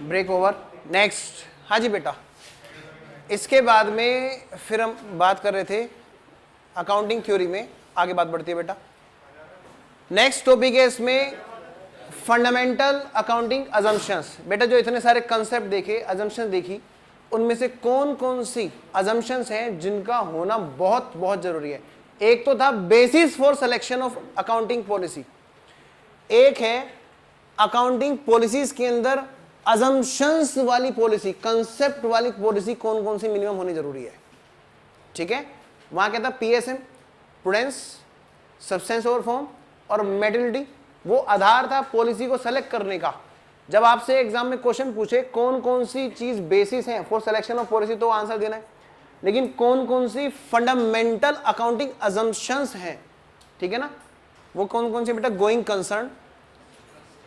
Break over. Next, हाँ जी बेटा, इसके बाद में फिर हम बात कर रहे थे अकाउंटिंग थ्योरी में, आगे बात बढ़ती है बेटा। नेक्स्ट टॉपिक है इसमें फंडामेंटल अकाउंटिंग अजम्पशंस। बेटा जो इतने सारे कंसेप्ट देखे, अजम्पशंस देखी, उनमें से कौन कौन सी अजम्पशंस हैं जिनका होना बहुत बहुत जरूरी है। एक तो था basis for selection of accounting policy, एक है अकाउंटिंग पॉलिसीज के अंदर अजम्पशंस वाली पॉलिसी, कंसेप्ट वाली पॉलिसी कौन कौन सी मिनिमम होनी जरूरी है। ठीक है, वहां क्या था, PSM, prudence, substance over form और मेटेरियलिटी, वो आधार था पॉलिसी को सेलेक्ट करने का। जब आपसे एग्जाम में क्वेश्चन पूछे कौन कौन सी चीज बेसिस है फॉर सिलेक्शन ऑफ पॉलिसी, तो आंसर देना है, लेकिन कौन कौन सी फंडामेंटल अकाउंटिंग अजम्पशंस हैं, ठीक है ना, वो कौन कौन सी बेटा, गोइंग कंसर्न,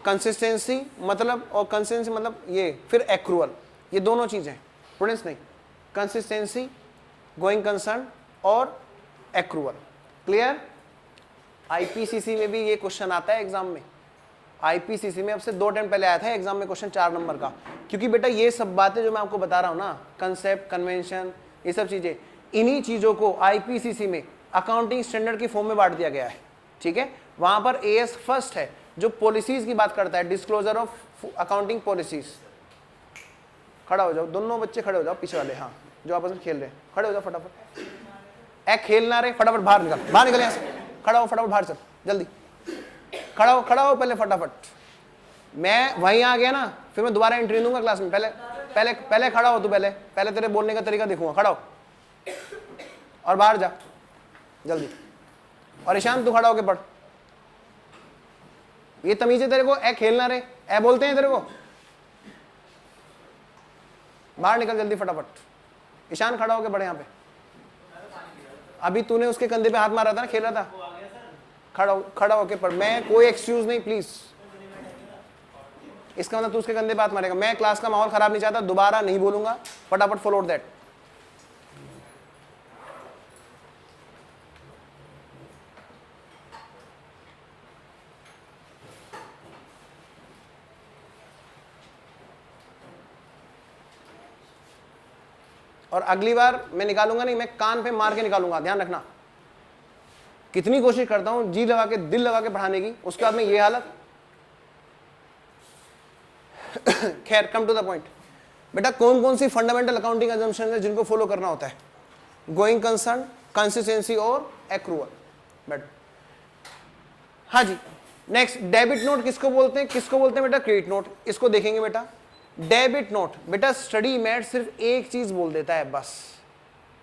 कंसिस्टेंसी मतलब, और कंसिस्टेंसी मतलब ये, फिर एक्रूअल, ये दोनों चीजें, प्रूडेंस नहीं, कंसिस्टेंसी, गोइंग कंसर्न और एक्रूअल। क्लियर। आईपीसीसी में भी ये क्वेश्चन आता है एग्जाम में, आईपीसीसी में अब से 2 टाइम पहले आया था एग्जाम में क्वेश्चन 4 नंबर का, क्योंकि बेटा ये सब बातें जो मैं आपको बता रहा हूं ना, कंसेप्ट, कन्वेंशन, ये सब चीजें, इन्हीं चीजों को आईपीसीसी में अकाउंटिंग स्टैंडर्ड की फॉर्म में बांट दिया गया है। ठीक है, वहां पर एएस फर्स्ट है जो पॉलिसीज की बात करता है, डिस्क्लोजर ऑफ अकाउंटिंग पॉलिसीज। खड़ा हो जाओ, दोनों बच्चे खड़े हो जाओ, पीछे वाले, हाँ जो आपस में खेल रहे हैं, खड़े हो जाओ फटाफट। खेलना रहे, फटाफट बाहर निकल, बाहर निकल यहाँ से, खड़ा हो फटाफट, बाहर चल जल्दी, खड़ा हो पहले फटाफट। मैं वहीं आ गया ना, फिर मैं दोबारा एंट्री दूंगा क्लास में, पहले खड़ा हो तू, पहले तेरे बोलने का तरीका देखूंगा, खड़ा हो और बाहर जा जल्दी। और ईशान तू खड़ा होके पढ़, ये तमीज है तेरे को, खेलना रे, बोलते हैं तेरे को, बाहर निकल जल्दी फटाफट। ईशान खड़ा होके पढ़ यहाँ पे, अभी तूने उसके कंधे पे हाथ मारा था ना, खेल रहा था, खड़ा होके पढ़, मैं कोई एक्सक्यूज नहीं प्लीज, इसका मतलब तू उसके कंधे पे हाथ मारेगा। मैं क्लास का माहौल खराब नहीं चाहता, दोबारा नहीं बोलूंगा, फटाफट फॉलो दैट। और अगली बार मैं निकालूंगा नहीं, मैं कान पे मार के निकालूंगा, ध्यान रखना। कितनी कोशिश करता हूं जी लगा के, दिल लगा के पढ़ाने की, उसके बाद में ये हालत। खैर, कम टू द पॉइंट। बेटा कौन कौन सी फंडामेंटल अकाउंटिंग अजम्पशन है जिनको फॉलो करना होता है, गोइंग कंसर्न, कंसिस्टेंसी और एक्रूअल। बेटा हाँ जी, नेक्स्ट डेबिट नोट किसको बोलते हैं, बेटा क्रेडिट नोट। इसको देखेंगे बेटा, डेबिट नोट। बेटा स्टडी मैट सिर्फ एक चीज बोल देता है बस,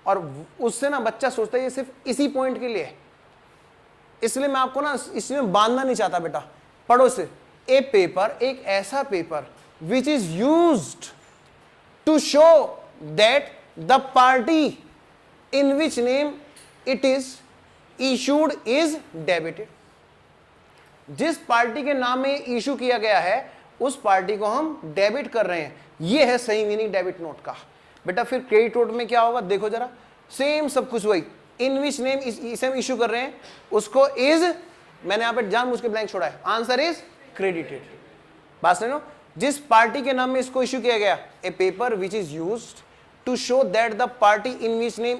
और उससे ना बच्चा सोचता है ये सिर्फ इसी पॉइंट के लिए है, इसलिए मैं आपको ना इसमें बांधना नहीं चाहता। बेटा पढ़ो से, ए पेपर, एक ऐसा paper which is used to show that the party in which name it is issued is debited. जिस पार्टी के नाम में इशू किया गया है उस पार्टी को हम डेबिट कर रहे हैं, ये है सही मीनिंग डेबिट नोट का। बेटा फिर क्रेडिट नोट में क्या होगा, देखो जरा, सेम सब कुछ वही, इन विच नेम इसे हम इशू कर रहे हैं, उसको इज, मैंने यहां पे जानबूझ के ब्लैंक छोड़ा है, आंसर इज क्रेडिटेड। बात सुनो, जिस पार्टी के नाम में इसको इशू किया गया, a paper which is used to show that the party in which name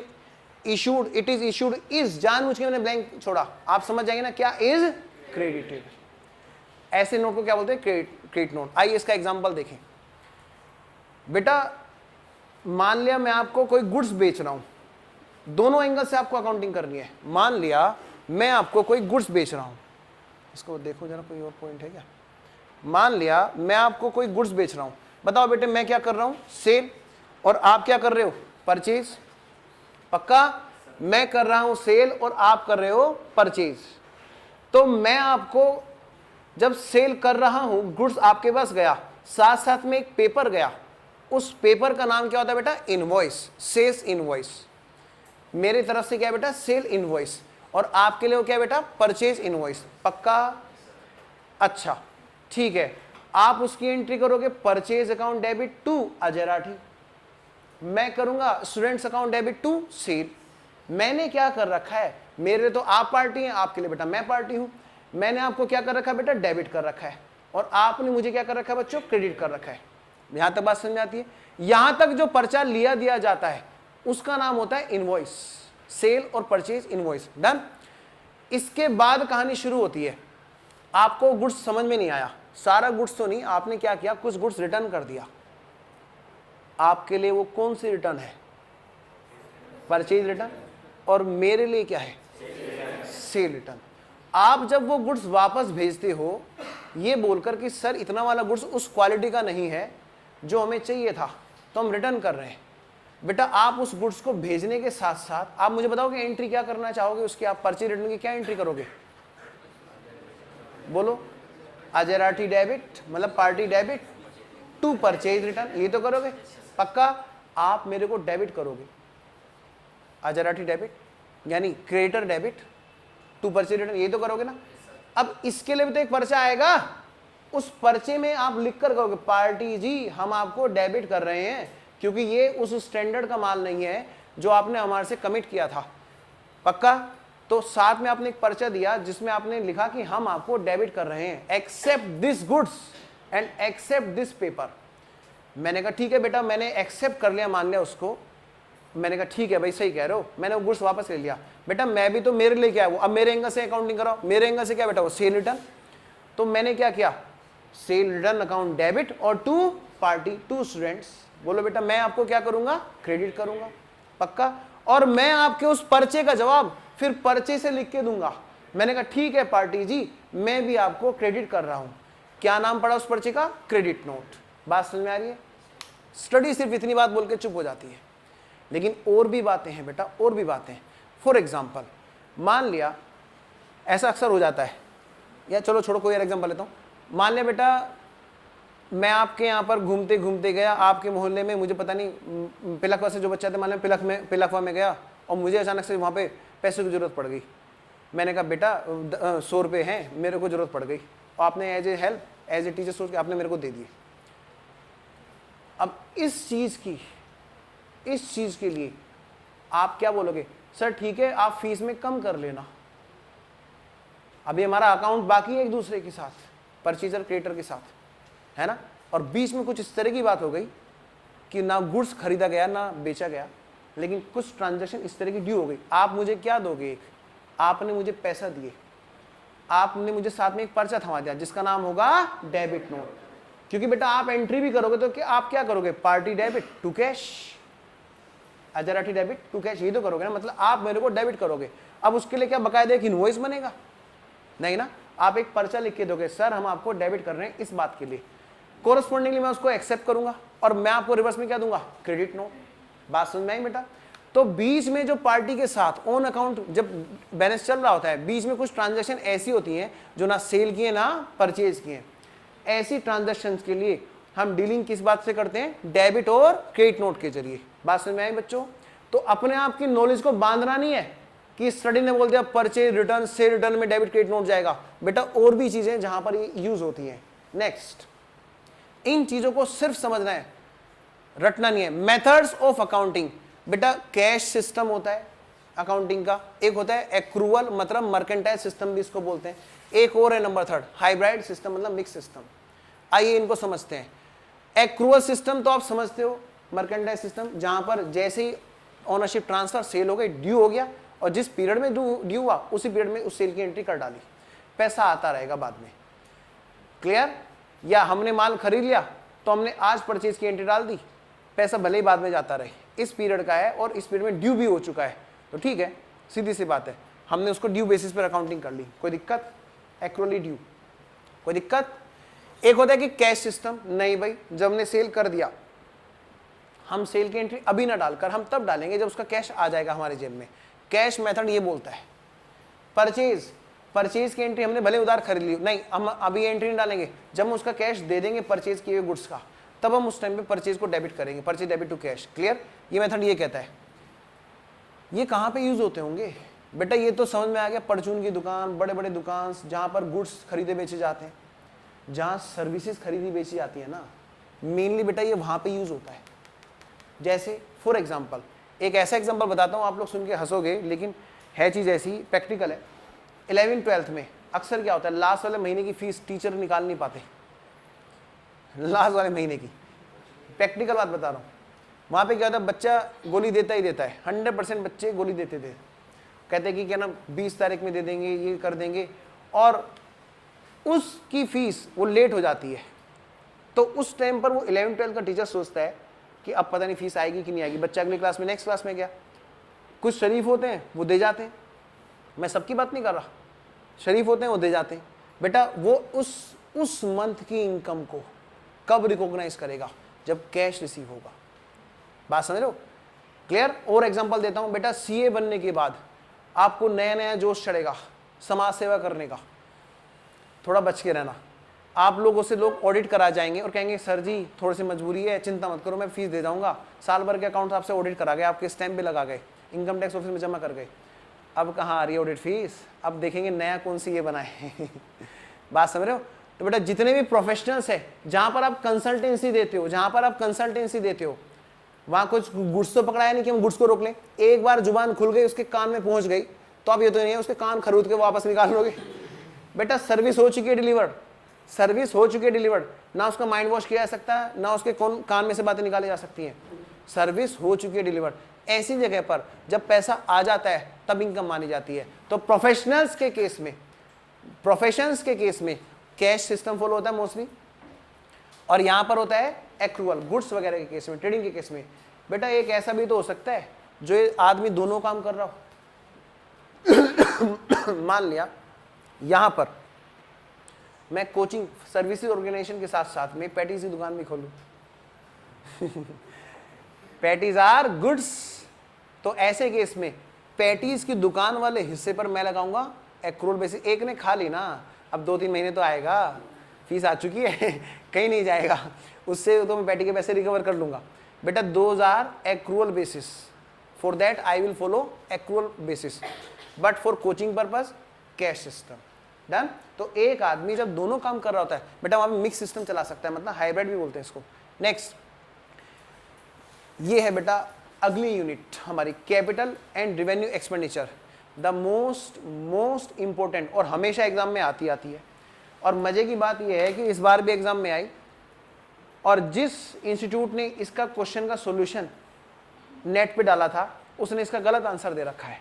issued it is issued is, जानबूझ के मैंने ब्लैंक छोड़ा, आप समझ जाएंगे ना क्या इज क्रेडिटेड। ऐसे नोट को क्या बोलते हैं, क्रेडिट नोट। आइए इसका एग्जांपल देखें। बेटा मान लिया मैं आपको कोई गुड्स बेच रहा हूं, दोनों एंगल से आपको अकाउंटिंग करनी है। मान लिया मैं आपको कोई गुड्स बेच रहा हूं, इसको देखो जरा, कोई और पॉइंट है क्या। मान लिया मैं आपको कोई गुड्स बेच रहा हूं, बताओ बेटे मैं क्या कर रहा हूं, सेल, और आप क्या कर रहे हो, परचेज। पक्का, मैं कर रहा हूं सेल और आप कर रहे हो परचेज। तो मैं आपको जब सेल कर रहा हूं, गुड्स आपके पास गया, साथ साथ में एक पेपर गया, उस पेपर का नाम क्या होता है बेटा, इनवॉइस, सेल्स इनवॉइस। मेरी तरफ से क्या है बेटा, सेल इनवॉइस, और आपके लिए क्या है बेटा, परचेज इनवॉइस। पक्का, अच्छा ठीक है, आप उसकी एंट्री करोगे purchase account debit to Ajay Rathi, मैं करूंगा students account debit to sale. मैंने क्या कर रखा है, मेरे लिए तो आप पार्टी हैं, आपके लिए बेटा मैं पार्टी हूं। मैंने आपको क्या कर रखा है बेटा, डेबिट कर रखा है, और आपने मुझे क्या कर रखा है बच्चों, क्रेडिट कर रखा है। यहां तक बात समझ में आती है? यहां तक जो पर्चा लिया दिया जाता है उसका नाम होता है इनवॉइस, सेल और परचेज इनवॉइस। डन। इसके बाद कहानी शुरू होती है। आपको गुड्स समझ में नहीं आया, सारा गुड्स तो नहीं, आपने क्या किया, कुछ गुड्स रिटर्न कर दिया। आपके लिए वो कौन सी रिटर्न है? Purchase return. और मेरे लिए क्या है? Cell return. आप जब वो गुड्स वापस भेजते हो ये बोलकर कि सर इतना वाला गुड्स उस क्वालिटी का नहीं है जो हमें चाहिए था, तो हम रिटर्न कर रहे हैं। बेटा आप उस गुड्स को भेजने के साथ साथ आप मुझे बताओ कि एंट्री क्या करना चाहोगे उसकी? आप परचेज रिटर्न की क्या एंट्री करोगे? बोलो। अजराठी डेबिट मतलब party debit to purchase return, ये तो करोगे पक्का? आप मेरे को डेबिट करोगे, अजराठी डेबिट यानी creditor debit to purchase return, ये तो करोगे ना? अब इसके लिए भी तो एक पर्चा आएगा, उस पर्चे में आप लिख कर कहोगे पार्टी जी हम आपको डेबिट कर रहे हैं क्योंकि ये उस स्टैंडर्ड का माल नहीं है जो आपने हमारे से कमिट किया था। पक्का? तो साथ में आपने एक पर्चा दिया जिसमें आपने लिखा कि हम आपको डेबिट कर रहे हैं, accept this goods and accept this paper. मैंने कहा ठीक है बेटा, मैंने एक्सेप्ट कर लिया, मान लिया उसको। मैंने कहा ठीक है भाई सही कह रहे हो, मैंने वो गुड्स वापस ले लिया। बेटा मैं भी तो मेरे लिए क्या है वो, अब मेरे एंगल से अकाउंटिंग कराओ। मेरे एंगल से क्या बेटा? वो सेल रिटर्न। तो मैंने क्या किया? सेल रिटर्न अकाउंट डेबिट और टू पार्टी टू स्टूडेंट्स। बोलो बेटा मैं आपको क्या करूंगा? क्रेडिट करूंगा। पक्का? और मैं आपके उस पर्चे का जवाब फिर पर्चे से लिख के दूंगा। मैंने कहा ठीक है पार्टी जी मैं भी आपको क्रेडिट कर रहा हूं। क्या नाम पड़ा उस पर्चे का? Credit note. बात समझ में आ रही है? स्टडी सिर्फ इतनी बात बोल के चुप हो जाती है, लेकिन और भी बातें हैं बेटा, और भी बातें। फॉर एग्जाम्पल मान लिया ऐसा अक्सर हो जाता है, या चलो छोड़ो कोई और एग्जाम्पल लेता हूं। मान लिया बेटा मैं आपके यहाँ पर घूमते घूमते गया, आपके मोहल्ले में मुझे पता नहीं पिलखवा से जो बच्चा थे, मान लिया पिलखवा में गया और मुझे अचानक से वहाँ पे पैसों की जरूरत पड़ गई। मैंने कहा बेटा 100 रुपये हैं, मेरे को जरूरत पड़ गई, और आपने as a help as a teacher सोच के आपने मेरे को दे दिए। अब इस चीज़ के लिए आप क्या बोलोगे? सर ठीक है आप फीस में कम कर लेना, अभी हमारा अकाउंट बाकी है एक दूसरे के साथ, परचेजर क्रेडिटर के साथ, है ना? और बीच में कुछ इस तरह की बात हो गई कि ना गुड्स खरीदा गया ना बेचा गया, लेकिन कुछ ट्रांजैक्शन इस तरह की ड्यू हो गई। आप मुझे क्या दोगे? एक आपने मुझे पैसा दिए, आपने मुझे साथ में एक पर्चा थमा दिया जिसका नाम होगा डेबिट नोट। क्योंकि बेटा आप एंट्री भी करोगे तो आप क्या करोगे? पार्टी डेबिट टू कैश, अजराठी डेबिट टू कैश, ये तो करोगे ना, मतलब आप मेरे को डेबिट करोगे। अब उसके लिए क्या बकायदा एक इनवॉइस बनेगा? नहीं ना, आप एक पर्चा लिख के दोगे सर हम आपको डेबिट कर रहे हैं इस बात के लिए, कोरस्पॉन्डिंगली मैं उसको एक्सेप्ट करूंगा और मैं आपको रिवर्स में क्या दूंगा? Credit note. बात समझ में आई बेटा? तो बीच में जो पार्टी के साथ ऑन अकाउंट जब बैलेंस चल रहा होता है, बीच में कुछ ट्रांजैक्शन ऐसी होती हैं जो ना सेल की है ना परचेज की है। ऐसी ट्रांजैक्शन के लिए हम डीलिंग किस बात से करते हैं? डेबिट और क्रेडिट नोट के जरिए। बात समझ में आई बच्चों? तो अपने आप की नॉलेज को बांधना नहीं है कि स्टडी ने बोल दिया परचेज रिटर्न से रिटर्न में डेबिट क्रेडिट नोट जाएगा। बेटा और भी चीजें जहां पर ये यूज होती हैं। नेक्स्ट, इन चीजों को सिर्फ समझना है, रटना नहीं है। मेथड्स ऑफ अकाउंटिंग, बेटा कैश सिस्टम होता है अकाउंटिंग का, एक होता है एक्रूवल मतलब मर्केंटाइल सिस्टम भी इसको बोलते हैं, एक और है नंबर 3 हाइब्रिड सिस्टम मतलब मिक्स सिस्टम। आइए इनको समझते हैं। एक्रूवल सिस्टम तो आप समझते हो, मर्केंटाइल सिस्टम जहां पर जैसे ही ओनरशिप ट्रांसफर सेल हो गई, ड्यू हो गया, और जिस पीरियड में ड्यू हुआ उसी पीरियड में उस सेल की एंट्री कर डाली, पैसा आता रहेगा बाद में। क्लियर? या हमने माल खरीद लिया तो हमने आज परचेज की एंट्री डाल दी, पैसा भले ही बाद में जाता रहे, इस पीरियड का है और इस पीरियड में ड्यू भी हो चुका है, तो ठीक है, सीधी सी बात है, हमने उसको ड्यू बेसिस पर अकाउंटिंग कर ली, कोई दिक्कत? एक्रूअली ड्यू, कोई दिक्कत? एक होता है कि कैश सिस्टम, नहीं भाई जब हमने सेल कर दिया, हम सेल की एंट्री अभी ना डालकर हम तब डालेंगे जब उसका कैश आ जाएगा हमारे जेब में। कैश मेथड ये बोलता है। परचेज की एंट्री हमने भले उधार खरीद ली, नहीं हम अभी एंट्री नहीं डालेंगे, जब हम उसका कैश दे देंगे परचेज किए हुए गुड्स का, तब हम उस टाइम पे परचेज को डेबिट करेंगे, purchase debit to cash. Clear? ये मेथड ये कहता है। ये कहाँ पे यूज होते होंगे बेटा? ये तो समझ में आ गया, परचून की दुकान, बड़े बड़े दुकान जहाँ पर गुड्स खरीदे बेचे जाते हैं, जहाँ सर्विसेज खरीदी बेची जाती है ना, मेनली बेटा ये वहाँ पे यूज होता है। जैसे फॉर एग्जाम्पल, एक ऐसा एग्जाम्पल बताता हूँ, आप लोग सुन के हंसोगे लेकिन है चीज़ ऐसी, प्रैक्टिकल है। 11th-12th में अक्सर क्या होता है, लास्ट वाले महीने की फीस टीचर निकाल नहीं पाते, लास्ट वाले महीने की प्रैक्टिकल बात बता रहा हूँ। वहाँ पे क्या होता है, बच्चा गोली देता ही देता है, 100% बच्चे गोली देते थे, कहते कि क्या ना 20 तारीख में दे देंगे, ये कर देंगे, और उसकी फीस वो लेट हो जाती है। तो उस टाइम पर वो 11-12 का टीचर सोचता है कि अब पता नहीं फीस आएगी कि नहीं आएगी, बच्चा अगली क्लास में नेक्स्ट क्लास में गया। कुछ शरीफ होते हैं वो दे जाते हैं, मैं सबकी बात नहीं कर रहा, शरीफ होते हैं वो दे जाते हैं। बेटा वो उस मंथ की इनकम को कब रिकॉग्नाइज करेगा, जब कैश रिसीव होगा। बात समझ लो, क्लियर। और एग्जांपल देता हूं, बेटा सीए बनने के बाद आपको नया नया जोश चढ़ेगा समाज सेवा करने का, थोड़ा बच के रहना। आप लोगों से लोग ऑडिट करा जाएंगे और कहेंगे सर जी थोड़ी सी मजबूरी है, चिंता मत करो, मैं फीस दे जाऊंगा। साल भर के अकाउंट आपसे ऑडिट करा गए, आपके स्टैंप भी लगा गए, इनकम टैक्स ऑफिस में जमा कर गए, अब कहाँ आ रही है ऑडिट फीस, अब देखेंगे नया कौन सी ये बनाए। बात समझ रहे हो। तो बेटा जितने भी प्रोफेशनल्स है, जहां पर आप कंसल्टेंसी देते हो, वहां कुछ गुड्स तो पकड़ाया नहीं कि हम गुड्स को रोक लें। एक बार जुबान खुल गई, उसके कान में पहुंच गई, तो आप ये तो नहीं है उसके कान खरीद के वापस निकाल लोगे। बेटा सर्विस हो चुकी है डिलीवर्ड, ना उसका माइंड वॉश किया जा सकता है, ना उसके कौन कान में से बातें निकाली जा सकती हैं। सर्विस हो चुकी है डिलीवर्ड। ऐसी जगह पर जब पैसा आ जाता है तब इनकम मानी जाती है। तो प्रोफेशनल्स के केस में कैश सिस्टम फॉलो होता है मोस्टली, और यहां पर होता है एक्रूअल, गुड्स वगैरह के केस में, ट्रेडिंग के केस में। बेटा एक ऐसा भी तो हो सकता है जो ये आदमी दोनों काम कर रहा हो। मान लिया यहां पर मैं कोचिंग सर्विसेज ऑर्गेनाइजेशन के साथ साथ में पैटीज की दुकान भी खोलूं। पैटीज आर गुड्स, तो ऐसे केस में पैटीज की दुकान वाले हिस्से पर मैं लगाऊंगा एक्रूअल बेसिस। एक ने खा ली ना, अब 2-3 महीने तो आएगा, फीस आ चुकी है, कहीं नहीं जाएगा, उससे तो मैं पैटी के पैसे रिकवर कर लूंगा। बेटा those are accrual basis, for that I will follow accrual basis, but for coaching purpose cash system. Done. तो एक आदमी जब दोनों काम कर रहा होता है बेटा वहां पे मिक्स सिस्टम चला सकता है, मतलब हाइब्रिड भी बोलते हैं इसको। नेक्स्ट ये है बेटा अगली यूनिट हमारी, capital and revenue expenditure, the most important, और हमेशा एग्जाम में आती है। और मजे की बात यह है कि इस बार भी एग्जाम में आई, और जिस इंस्टीट्यूट ने इसका क्वेश्चन का सॉल्यूशन नेट पे डाला था उसने इसका गलत आंसर दे रखा है।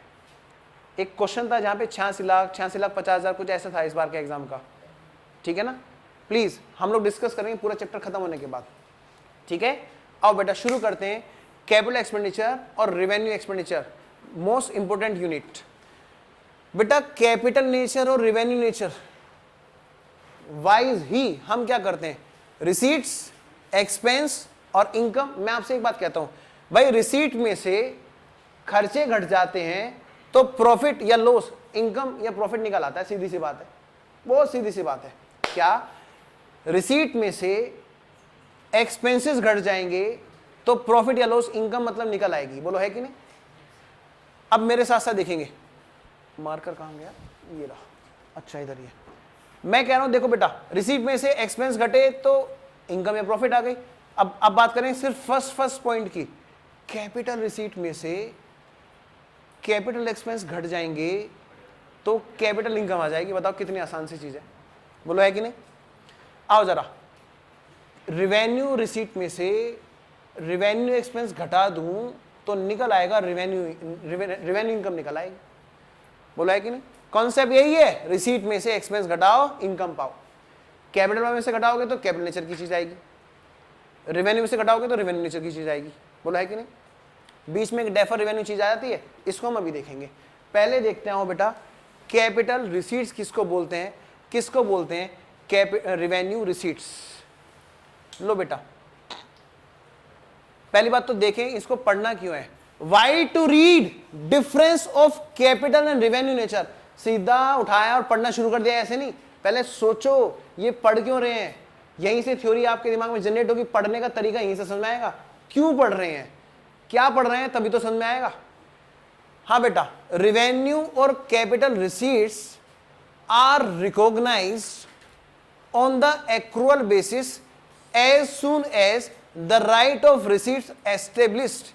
एक क्वेश्चन था जहां पे 86,50,000 कुछ ऐसा था इस बार के एग्जाम का, ठीक है ना। प्लीज हम लोग डिस्कस करेंगे पूरा चैप्टर खत्म होने के बाद, ठीक है। आओ बेटा शुरू करते हैं, कैपिटल एक्सपेंडिचर और revenue expenditure, most important unit. बेटा कैपिटल नेचर और रेवेन्यू नेचर वाइज ही हम क्या करते हैं, रिसीट्स, एक्सपेंस और इनकम। मैं आपसे एक बात कहता हूं भाई, रिसीट में से खर्चे घट जाते हैं तो प्रॉफिट या लॉस, इनकम या प्रॉफिट निकल आता है, सीधी सी बात है, बहुत सीधी सी बात है। क्या रिसीट में से एक्सपेंसेस घट जाएंगे तो प्रॉफिट या लॉस, इनकम मतलब निकल आएगी, बोलो है कि नहीं। अब मेरे साथ साथ देखेंगे, मार्कर कहां गया, ये रहा, अच्छा इधर ये। मैं कह रहा हूं देखो बेटा, रिसीट में से एक्सपेंस घटे तो इनकम या प्रॉफिट आ गई। अब बात करें सिर्फ फर्स्ट पॉइंट की, कैपिटल रिसीट में से कैपिटल एक्सपेंस घट जाएंगे तो कैपिटल इनकम आ जाएगी। बताओ कितनी आसान सी चीज है, बोलो है कि नहीं। आओ जरा, रिवेन्यू रिसीट में से रिवेन्यू एक्सपेंस घटा दूं तो निकल आएगा रिवेन्यू इनकम निकल आएगी, बोलो है कि नहीं। कॉन्सेप्ट यही है, रिसीट में से एक्सपेंस घटाओ इनकम पाओ। कैपिटल में से घटाओगे तो कैपिटल नेचर की चीज आएगी, रेवेन्यू में से घटाओगे तो रेवेन्यू नेचर की चीज आएगी, बोला है कि नहीं। बीच में एक डेफर रेवेन्यू चीज आ जाती है, इसको हम अभी देखेंगे। पहले देखते हैं बेटा कैपिटल रिसीट्स किसको बोलते हैं, रेवेन्यू रिसीट्स। लो बेटा पहली बात तो देखें इसको पढ़ना क्यों है, why to read difference of capital and revenue nature. सीधा उठाया और पढ़ना शुरू कर दिया, ऐसे नहीं, पहले सोचो ये पढ़ क्यों रहे हैं, यहीं से थ्योरी आपके दिमाग में जनरेट होगी, पढ़ने का तरीका यहीं से समझ में आएगा, क्यों पढ़ रहे हैं, क्या पढ़ रहे हैं, तभी तो समझ में आएगा। हाँ बेटा, रेवेन्यू और capital receipts are recognized on the accrual basis as soon as the right of receipts established.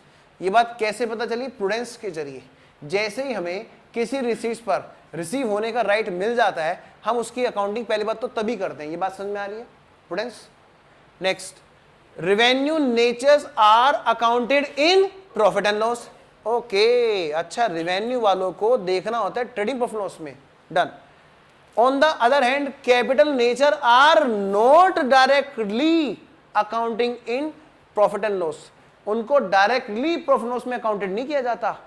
ये बात कैसे पता चली, प्रूडेंस के जरिए। जैसे ही हमें किसी रिसीट्स पर रिसीव होने का राइट मिल जाता है, हम उसकी अकाउंटिंग पहली बात तो तभी करते हैं। ये बात समझ में आ रही है, prudence. Next, revenue natures are accounted in profit and loss. Okay, अच्छा, रेवेन्यू वालों को देखना होता है ट्रेडिंग प्रॉफिट लॉस में, done. On the other hand capital nature are not directly accounting in profit and loss, उनको डायरेक्टली प्रॉफिट लॉस में accounted नहीं किया जाता,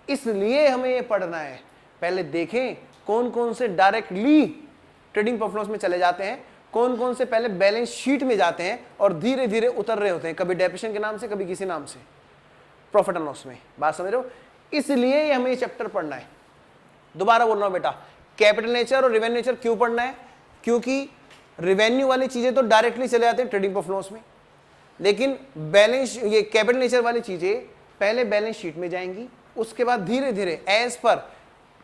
इसलिए हमें ये पढ़ना है। पहले देखें कौन कौन से डायरेक्टली ट्रेडिंग प्रॉफिट लॉस में चले जाते हैं, कौन कौन से पहले बैलेंस शीट में जाते हैं और धीरे धीरे उतर रहे होते हैं, कभी डेप्रिसिएशन के नाम से, कभी किसी नाम से प्रॉफिट एंड लॉस में। बात समझ रहे हो? इसलिए हमें ये चैप्टर पढ़ना है। दोबारा बोल रहा हूं बेटा, कैपिटल नेचर और रेवेन्यू नेचर क्यों पढ़ना है? क्योंकि रेवेन्यू वाली चीजें तो डायरेक्टली चले जाते हैं ट्रेडिंग प्रॉफिट लॉस में, लेकिन बैलेंस ये कैपिटल नेचर वाली चीजें पहले बैलेंस शीट में जाएंगी, उसके बाद धीरे धीरे एज पर